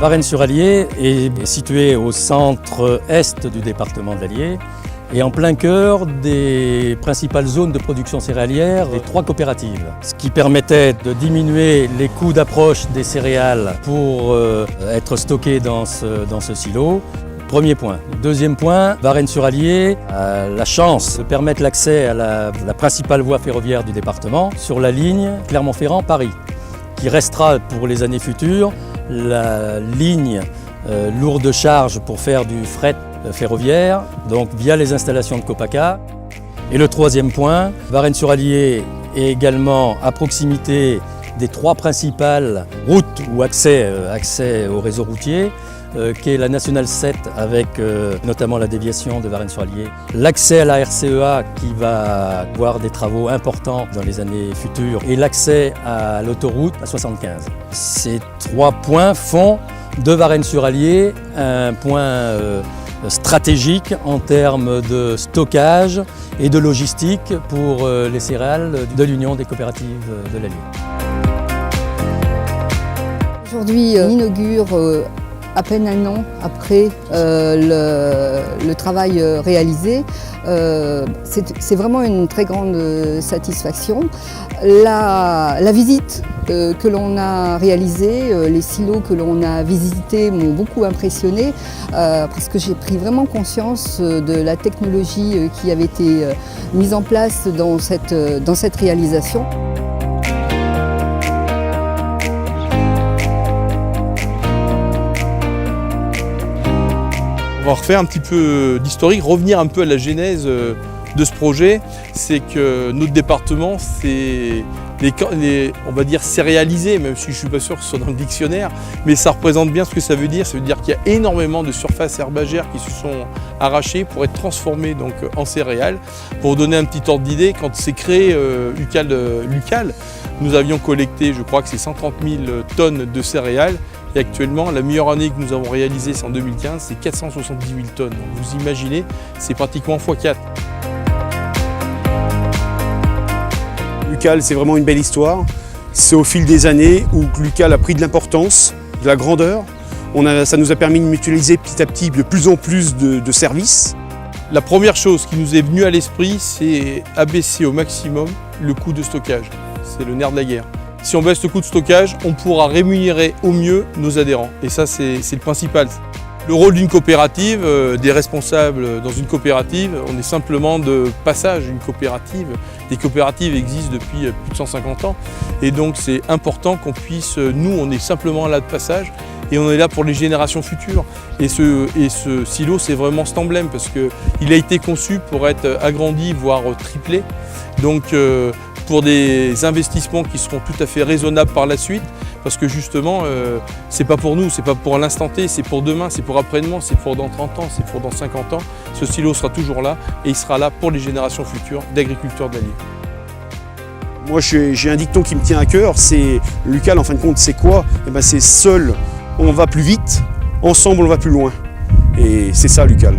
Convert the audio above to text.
Varennes-sur-Allier est situé au centre-est du département de l'Allier et en plein cœur des principales zones de production céréalière des 3 coopératives. Ce qui permettait de diminuer les coûts d'approche des céréales pour être stockées dans ce silo. Premier point. Deuxième point, Varennes-sur-Allier a la chance de permettre l'accès à la principale voie ferroviaire du département sur la ligne Clermont-Ferrand-Paris, qui restera pour les années futures la ligne lourde charge pour faire du fret ferroviaire, donc via les installations de Copaca. Et le troisième point, Varennes-sur-Allier est également à proximité des 3 principales routes ou accès au réseau routier, qui est la Nationale 7 avec notamment la déviation de Varennes-sur-Allier, l'accès à la RCEA qui va avoir des travaux importants dans les années futures et l'accès à l'autoroute à 75. Ces 3 points font de Varennes-sur-Allier un point stratégique en termes de stockage et de logistique pour les céréales de l'Union des coopératives de l'Allier. Aujourd'hui, on inaugure à peine un an après le travail réalisé. C'est vraiment une très grande satisfaction. La visite que l'on a réalisée, les silos que l'on a visités m'ont beaucoup impressionné parce que j'ai pris vraiment conscience de la technologie qui avait été mise en place dans cette réalisation. On va refaire un petit peu d'historique, revenir un peu à la genèse de ce projet. C'est que notre département, on va dire céréalisé, même si je ne suis pas sûr que ce soit dans le dictionnaire, mais ça représente bien ce que ça veut dire. Ça veut dire qu'il y a énormément de surfaces herbagères qui se sont arrachées pour être transformées donc, en céréales. Pour donner un petit ordre d'idée, quand c'est créé Lucal, nous avions collecté, je crois que c'est 130 000 tonnes de céréales. Et actuellement, la meilleure année que nous avons réalisée, c'est en 2015, c'est 478 tonnes. Donc vous imaginez, c'est pratiquement x4. Lucal, c'est vraiment une belle histoire. C'est au fil des années où Lucal a pris de l'importance, de la grandeur. Ça nous a permis de mutualiser petit à petit de plus en plus de services. La première chose qui nous est venue à l'esprit, c'est abaisser au maximum le coût de stockage. C'est le nerf de la guerre. Si on baisse le coût de stockage, on pourra rémunérer au mieux nos adhérents. Et ça, c'est le principal. Le rôle d'une coopérative, des responsables dans une coopérative, on est simplement de passage. Une coopérative, des coopératives existent depuis plus de 150 ans. Et donc, c'est important qu'on puisse, nous, on est simplement là de passage et on est là pour les générations futures. Et ce silo, c'est vraiment cet emblème parce qu'il a été conçu pour être agrandi, voire triplé. Donc, pour des investissements qui seront tout à fait raisonnables par la suite, parce que justement, c'est pas pour nous, c'est pas pour l'instant T, c'est pour demain, c'est pour après-demain, c'est pour dans 30 ans, c'est pour dans 50 ans. Ce silo sera toujours là et il sera là pour les générations futures d'agriculteurs d'Allier. Moi, j'ai un dicton qui me tient à cœur, c'est Lucal, en fin de compte, c'est quoi? Eh ben, c'est seul, on va plus vite, ensemble, on va plus loin. Et c'est ça, Lucal.